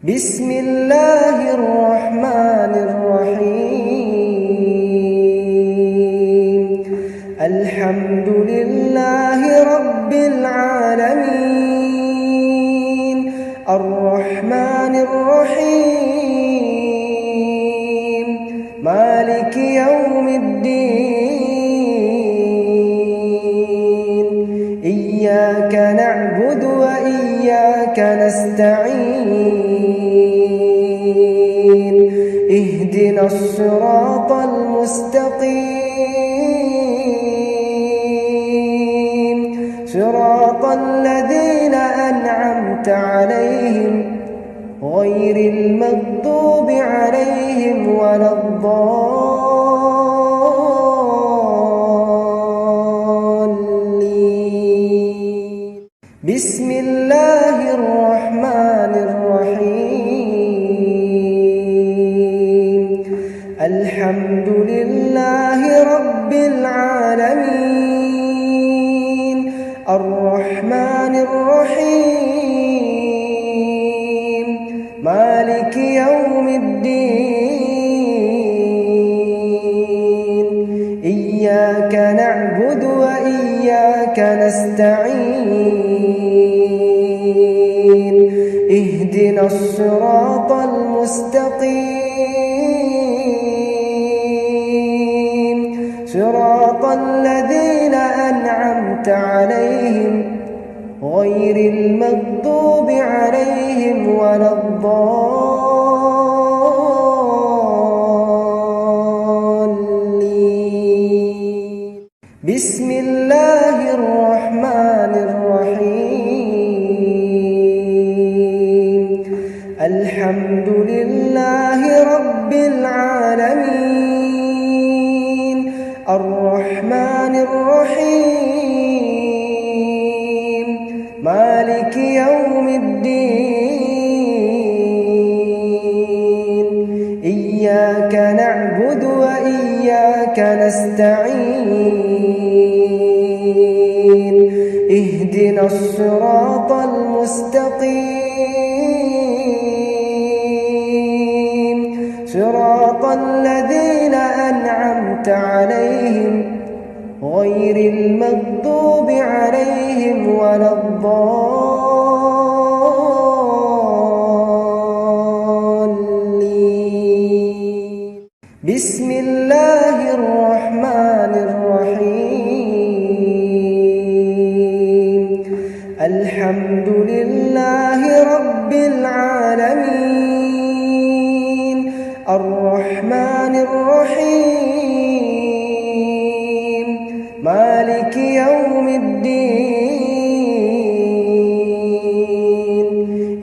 بسم الله الرحمن الرحيم الحمد لله رب العالمين الرحمن الرحيم مالك يوم الدين إياك نعبد وإياك نستعين اهدنا الصراط المستقيم صراط الذين أنعمت عليهم غير المغضوب عليهم ولا الضالين. بسم الله الرحمن الرحيم الحمد لله رب العالمين الرحمن الرحيم مالك يوم الدين إياك نعبد وإياك نستعين اهدنا الصراط المستقيم صراط الذين أنعمت عليهم غير المغضوب عليهم ولا الضالين. بسم الله الرحمن الرحيم الحمد لله رب العالمين الرحمن الرحيم مالك يوم الدين إياك نعبد وإياك نستعين اهدنا الصراط المستقيم صراط الذين أنعمت عليهم غير المغضوب عليهم ولا الضالين. بسم الله الرحمن الرحيم الحمد لله رب العالمين الرحمن الرحيم مالك يوم الدين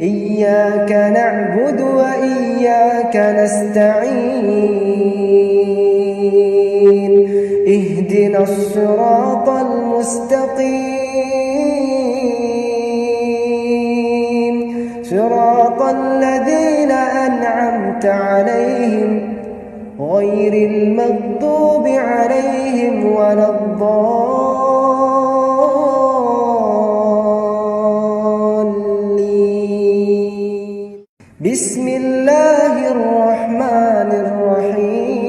إياك نعبد وإياك نستعين اهدنا الصراط المستقيم صراط الذين أنعمت عليهم غير المغضوب عليهم ولا الضالين. بسم الله الرحمن الرحيم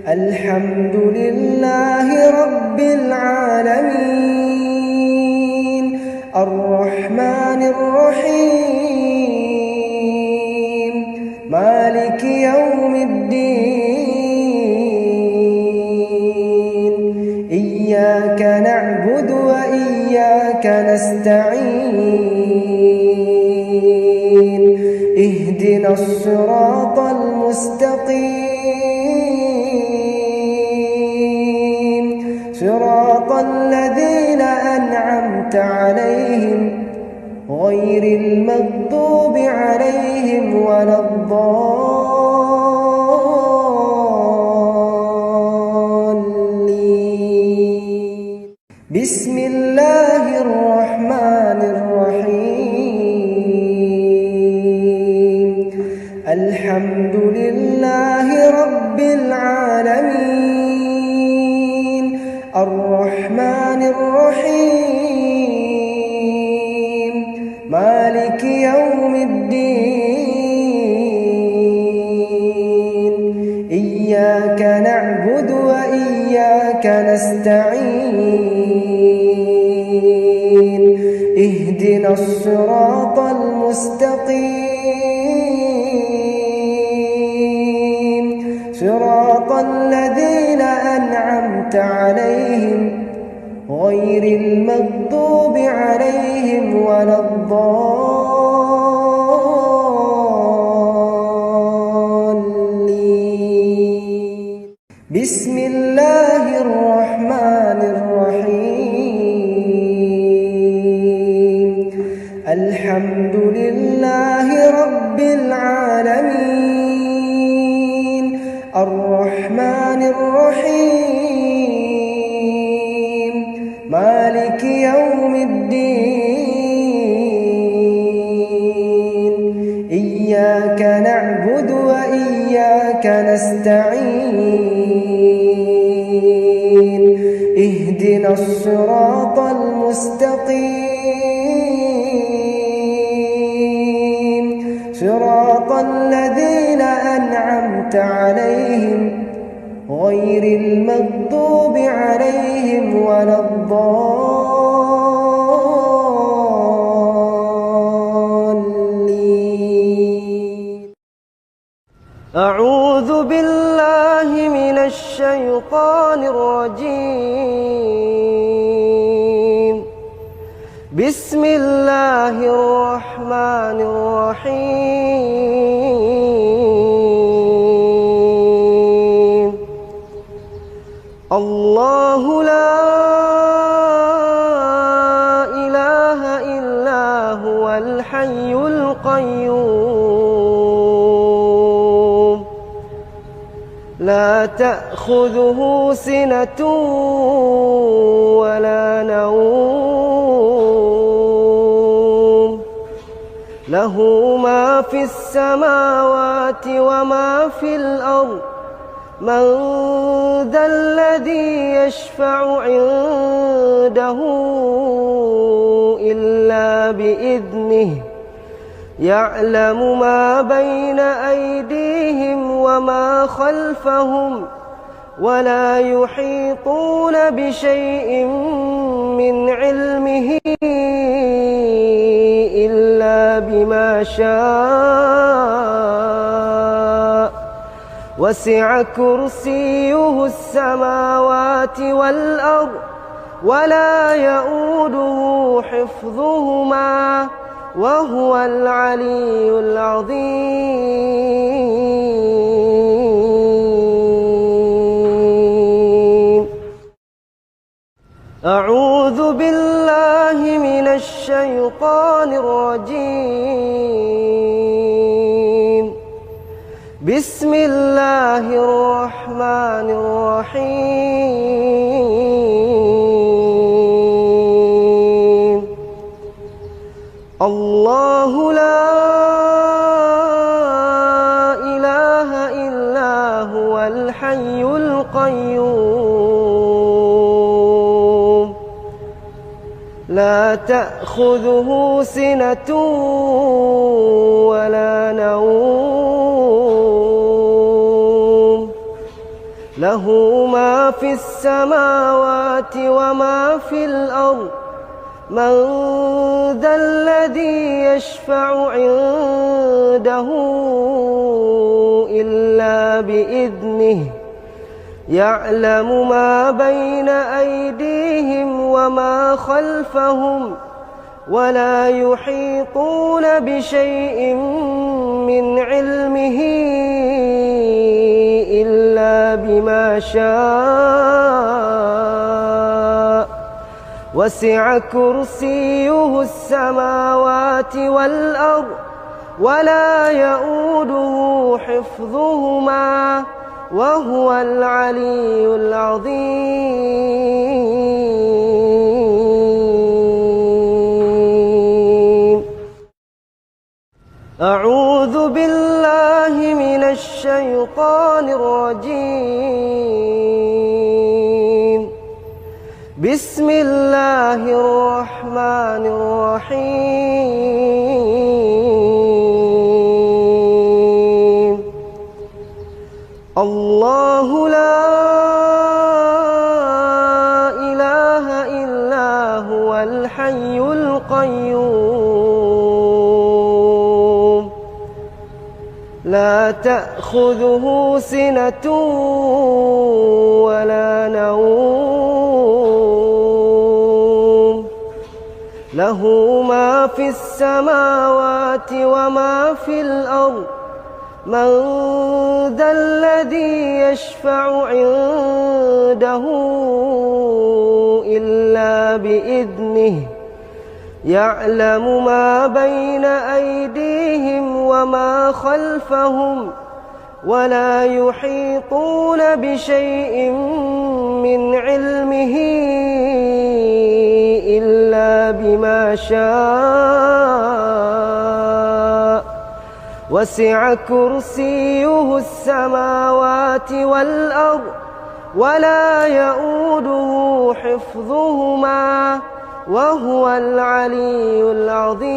الحمد لله رب العالمين الرحمن الرحيم مالك يوم الدين إياك نعبد وإياك نستعين اهدنا الصراط المستقيم صراط الذين أنعمت عليهم غير المغضوب عليهم ولا الضالين. بسم الله الرحمن الرحيم الحمد لله رب العالمين الرحمن الرحيم مالك يوم الدين إياك نعبد وإياك نستعين اهدنا الصراط المستقيم صراط الذين أنعمت عليهم غير المغضوب عليهم ولا الضالين بسم الله الرحمن الرحيم الحمد لله رب العالمين الرحمن الرحيم مالك يوم الدين إياك نعبد وإياك نستعين اهدنا الصراط المستقيم صراط الذين أنعمت عليهم غير المغضوب عليهم ولا الضالين أعوذ بالله من الشيطان الرجيم بسم الله الرحمن الرحيم الله لا إله إلا هو الحي القيوم لا تأخذه سنة ولا نوم له ما في السماوات وما في الأرض من ذا الذي يشفع عنده إلا بإذنه يعلم ما بين أيديهم وما خلفهم ولا يحيطون بشيء من علمه إلا بما شاء وسع كرسيه السماوات والأرض ولا يؤوده حفظهما وهو العلي العظيم أعوذ بالله من الشيطان الرجيم بسم الله الرحمن الرحيم الله لا إله إلا هو الحي القيوم لا تأخذه سنة ولا نوم له ما في السماوات وما في الأرض من ذا الذي يشفع عنده إلا بإذنه يعلم ما بين أيديهم وما خلفهم ولا يحيطون بشيء من علمه إلا بما شاء وسع كرسيه السماوات والأرض ولا يؤوده حفظهما وهو العلي العظيم أعوذ بالله من الشيطان الرجيم بسم الله الرحمن الرحيم القيوم لا تأخذه سنة ولا نوم له ما في السماوات وما في الأرض من ذا الذي يشفع عنده إلا بإذنه يعلم ما بين أيديهم وما خلفهم ولا يحيطون بشيء من علمه إلا بما شاء وسع كرسيه السماوات والأرض ولا يؤوده حفظهما وهو العلي العظيم.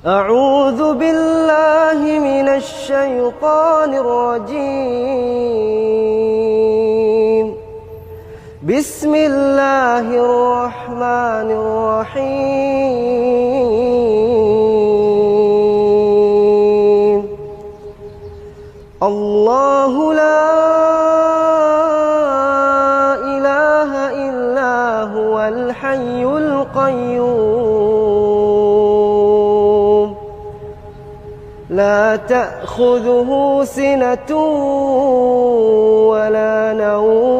أعوذ بالله من الشيطان الرجيم. بسم الله الرحمن الرحيم. الله لا إله إلا هو الحي القيوم لا تأخذه سنة ولا نوم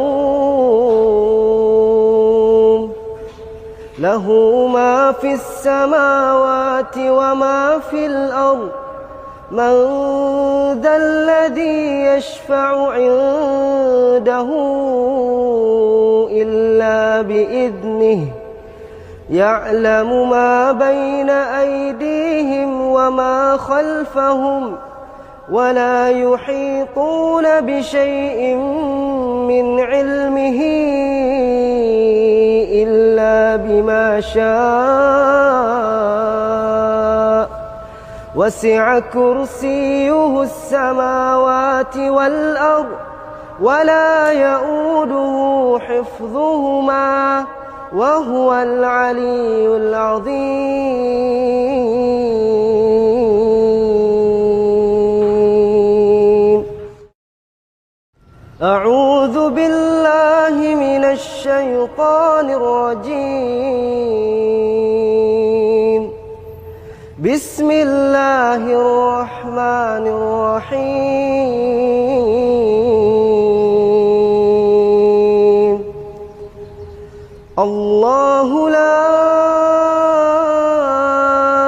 له ما في السماوات وما في الأرض من ذا الذي يشفع عنده إلا بإذنه يعلم ما بين أيديهم وما خلفهم ولا يحيطون بشيء من علمه إلا بما شاء وسع كرسيه السماوات والأرض ولا يؤوده حفظهما وهو العلي العظيم. أعوذ بالله من الشيطان الرجيم. بسم الله الرحمن الرحيم. الله لا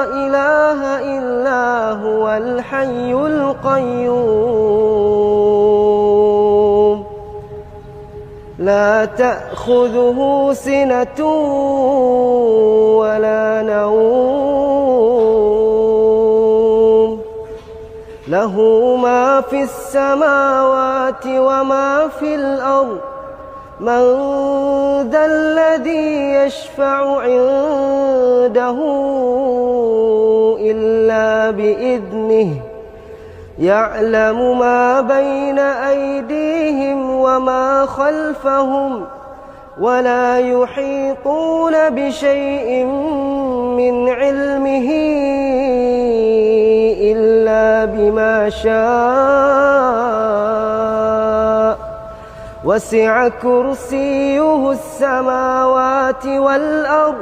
إله إلا هو الحي القيوم لا تأخذه سنة ولا نوم له ما في السماوات وما في الأرض من ذا الذي يشفع عنده إلا بإذنه يعلم ما بين أيديهم وما خلفهم ولا يحيطون بشيء من علمه إلا بما شاء وسع كرسيه السماوات والأرض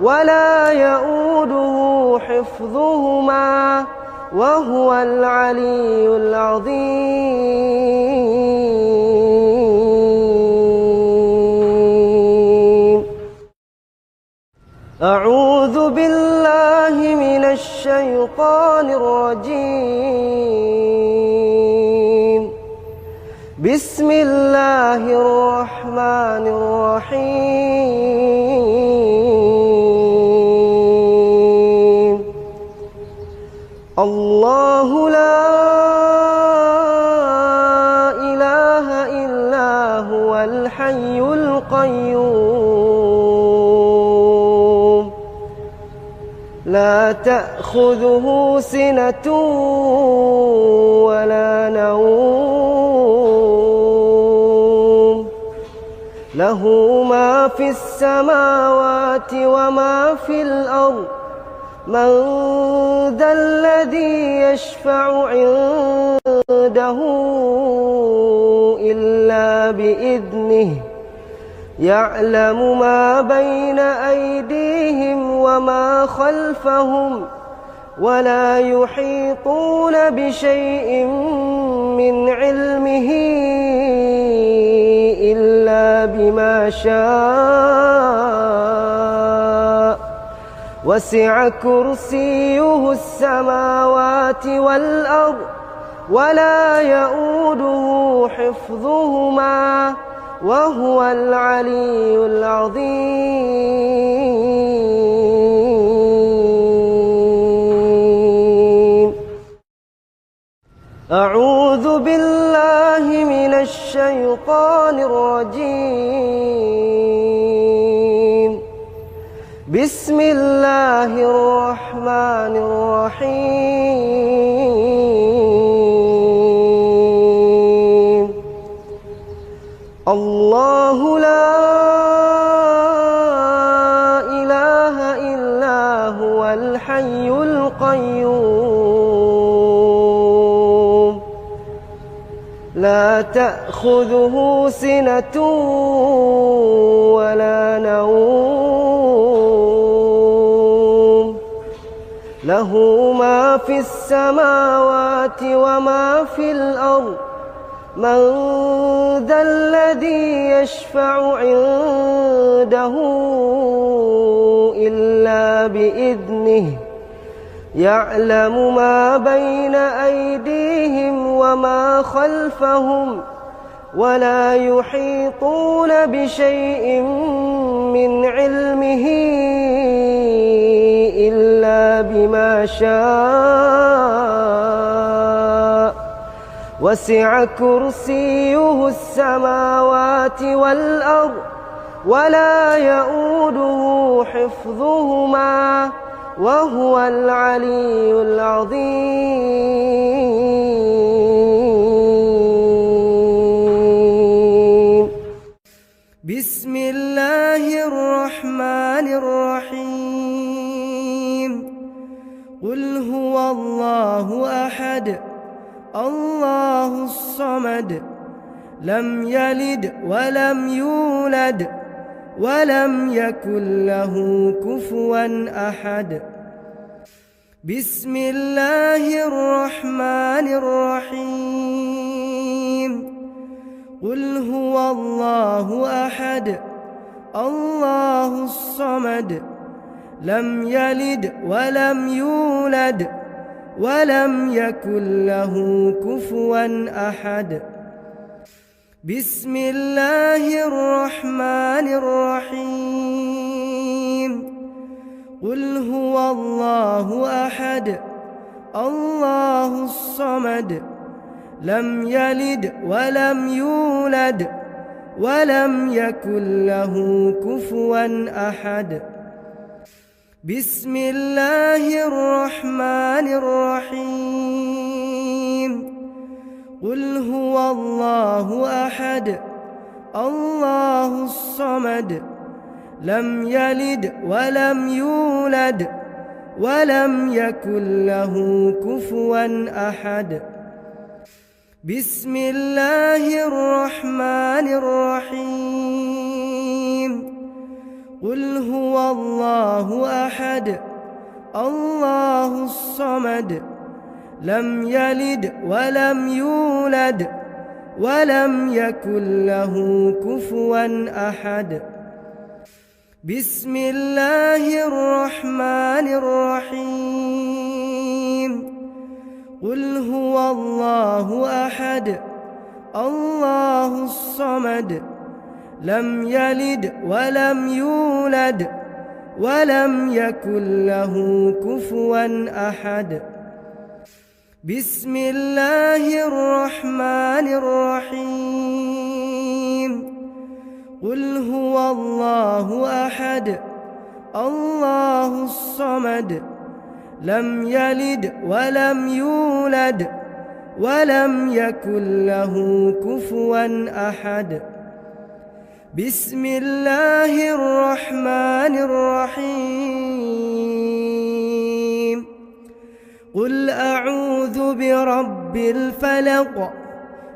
ولا يؤوده حفظهما وهو العلي العظيم. أعوذ بالله من الشيطان الرجيم. بسم الله الرحمن الرحيم. الله لا إله إلا هو الحي القيوم لا تأخذه سنة ولا نوم له ما في السماوات وما في الأرض من ذا الذي يشفع عنده إلا بإذنه يعلم ما بين أيديهم وما خلفهم ولا يحيطون بشيء من علمه إلا بما شاء وسع كرسيه السماوات والأرض ولا يؤوده حفظهما وهو العلي العظيم. أعوذ بالله من الشيطان الرجيم. بسم الله الرحمن الرحيم. الله لا إله إلا هو الحي القيوم لا تأخذه سنة ولا نوم له ما في السماوات وما في الأرض من ذا الذي يشفع عنده إلا بإذنه يعلم ما بين أيديهم وما خلفهم ولا يحيطون بشيء من علمه إلا بما شاء وسع كرسيه السماوات والأرض ولا يؤوده حفظهما وهو العلي العظيم. بسم الله الرحمن الرحيم. قل هو الله أحد الله الصمد لم يلد ولم يولد ولم يكن له كفوا أحد. بسم الله الرحمن الرحيم. قل هو الله أحد الله الصمد لم يلد ولم يولد ولم يكن له كفوا أحد. بسم الله الرحمن الرحيم. قل هو الله أحد الله الصمد لم يلد ولم يولد ولم يكن له كفوا أحد. بسم الله الرحمن الرحيم. قل هو الله أحد الله الصمد لم يلد ولم يولد ولم يكن له كفوا أحد. بسم الله الرحمن الرحيم. قل هو الله أحد الله الصمد لم يلد ولم يولد ولم يكن له كفوا أحد. بسم الله الرحمن الرحيم. قل هو الله أحد الله الصمد لم يلد ولم يولد ولم يكن له كفوا أحد. بسم الله الرحمن الرحيم. قل هو الله أحد الله الصمد لم يلد ولم يولد ولم يكن له كفوا أحد. بسم الله الرحمن الرحيم قل أعوذ برب الفلق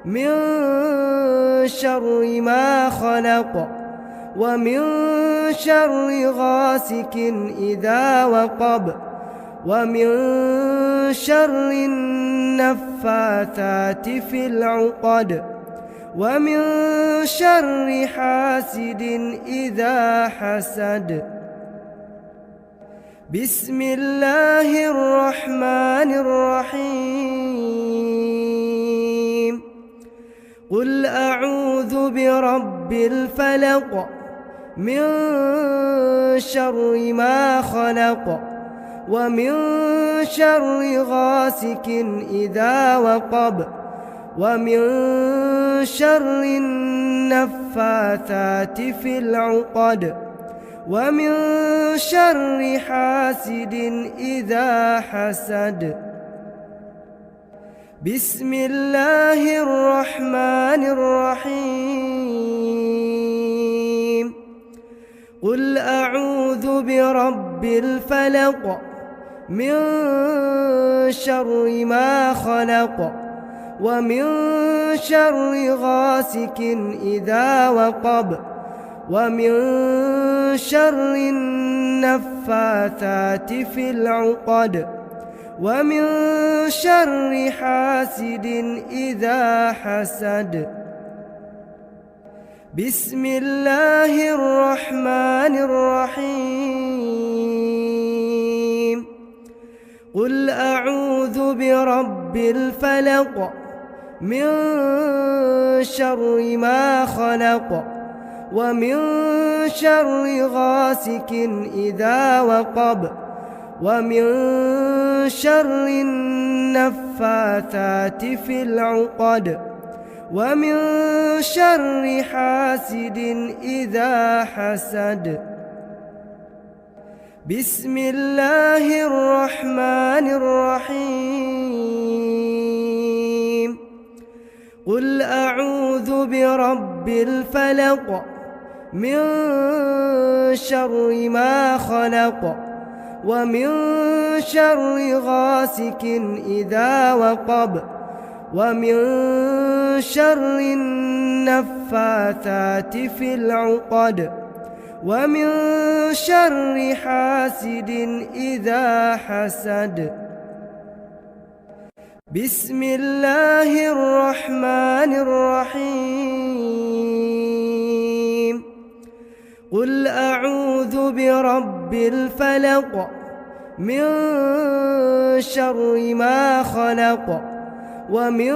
من شر ما خلق ومن شر غاسق إذا وقب ومن شر النفاثات في العقد ومن شر حاسد إذا حسد بسم الله الرحمن الرحيم قل أعوذ برب الفلق من شر ما خلق ومن شر غاسق إذا وقب ومن شر النفاثات في العقد ومن شر حاسد إذا حسد بسم الله الرحمن الرحيم قل أعوذ برب الفلق من شر ما خلق ومن شر غاسق إذا وقب ومن شر النفاثات في العقد ومن شر حاسد إذا حسد بسم الله الرحمن الرحيم قل أعوذ برب الفلق من شر ما خلق ومن شر غاسق إذا وقب ومن شر النفاثات في العقد ومن شر حاسد إذا حسد بسم الله الرحمن الرحيم قل أعوذ برب الفلق من شر ما خلق ومن شر غاسق إذا وقب ومن شر النفاثات في العقد ومن شر حاسد إذا حسد بسم الله الرحمن الرحيم قل أعوذ برب الفلق من شر ما خلق ومن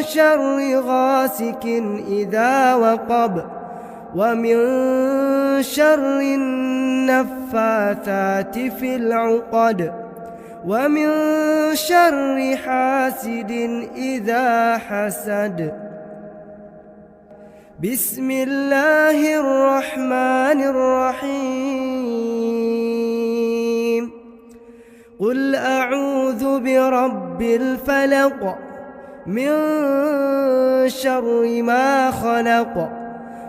شر غاسق إذا وقب ومن شر النفاثات في العقد ومن شر حاسد إذا حسد بسم الله الرحمن الرحيم قل أعوذ برب الفلق من شر ما خلق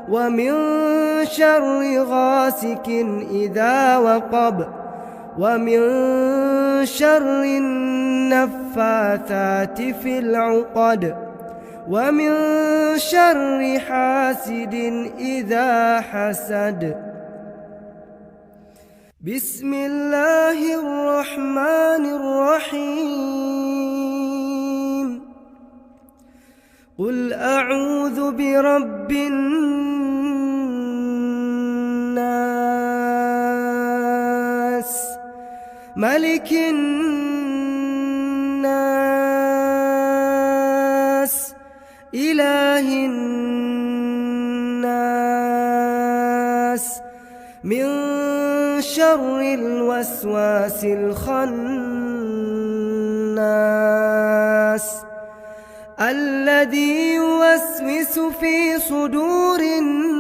ومن شر غاسق إذا وقب ومن شر النفاثات في العقد ومن شر حاسد إذا حسد بسم الله الرحمن الرحيم قل أعوذ برب الناس ملك الناس إله الناس من شر الوسواس الخناس الذي يوسوس في صدور الناس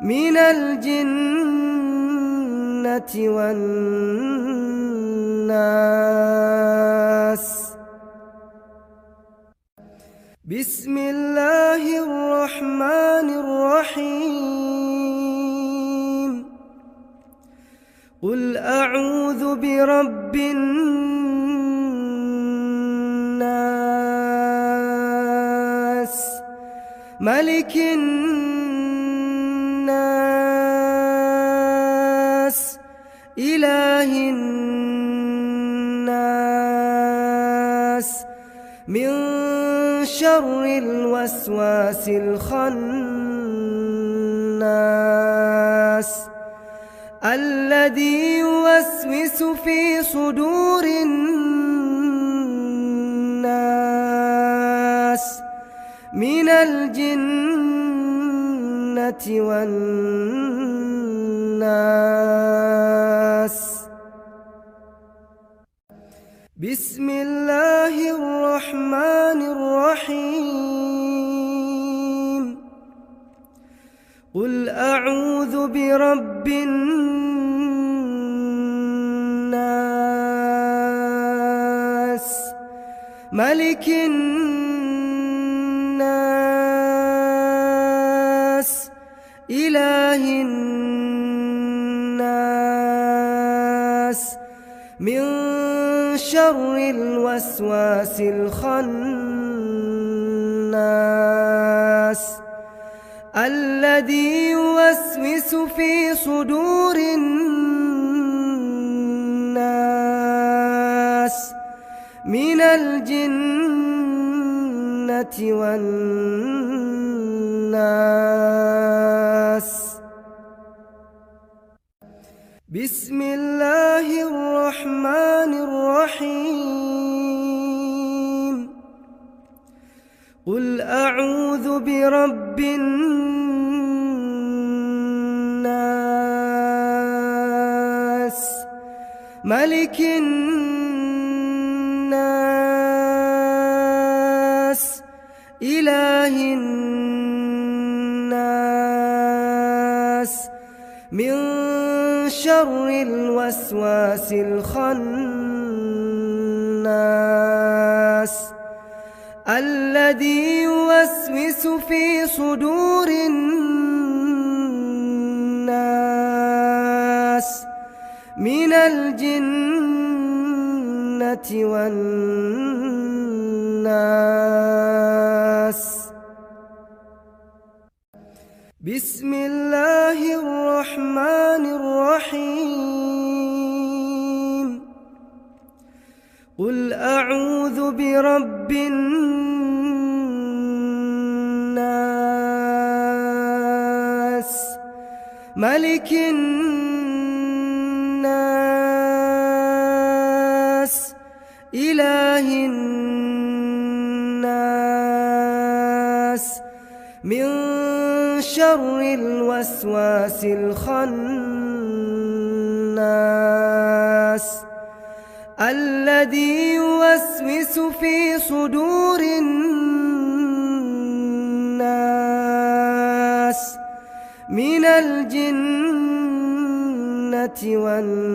من الجنة والناس بسم الله الرحمن الرحيم قل أعوذ برب الناس ملك الناس إله الناس من شر الوسواس الخناس الذي يوسوس في صدور الناس من الجنة والناس بسم الله الرحمن الرحيم قل أعوذ برب الناس ملك الناس إله الناس من شر الوسواس الخناس الذي يوسوس في صدور الناس من الجنة والناس بسم الله الرحمن الرحيم قل أعوذ برب الناس ملك الناس إله الناس من شر الوسواس الخناس الذي يوسوس في صدور الناس من الجنة والناس بسم الله الرحمن الرحيم قل أعوذ برب الناس ملك الناس إله الناس من شر الوسواس الخناس الذي يوسوس في صدور الناس من الجنة والناس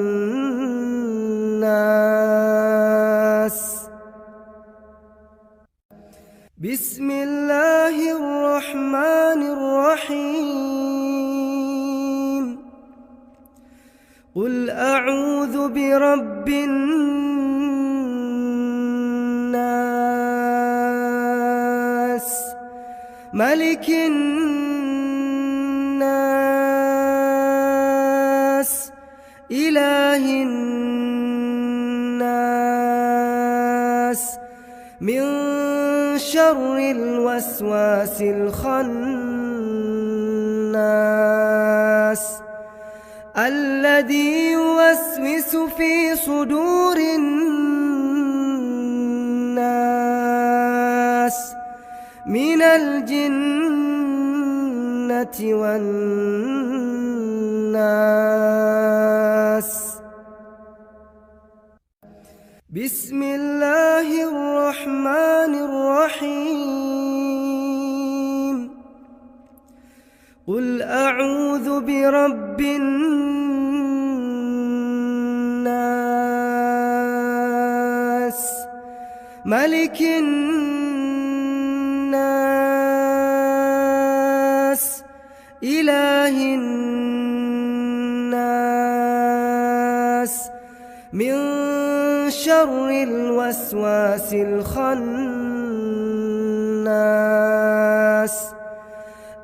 بسم الله الرحمن الرحيم قل أعوذ برب الناس ملك الناس إله الناس من شر الوسواس الخناس الذي يوسوس في صدور الناس من الجنة والناس بسم الله الرحمن الرحيم قل أعوذ برب الناس ملك الناس إله الناس من شر الوسواس الخناس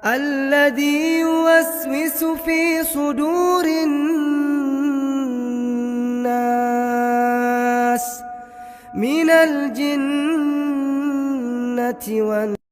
الذي يوسوس في صدور الناس من الجنة والناس.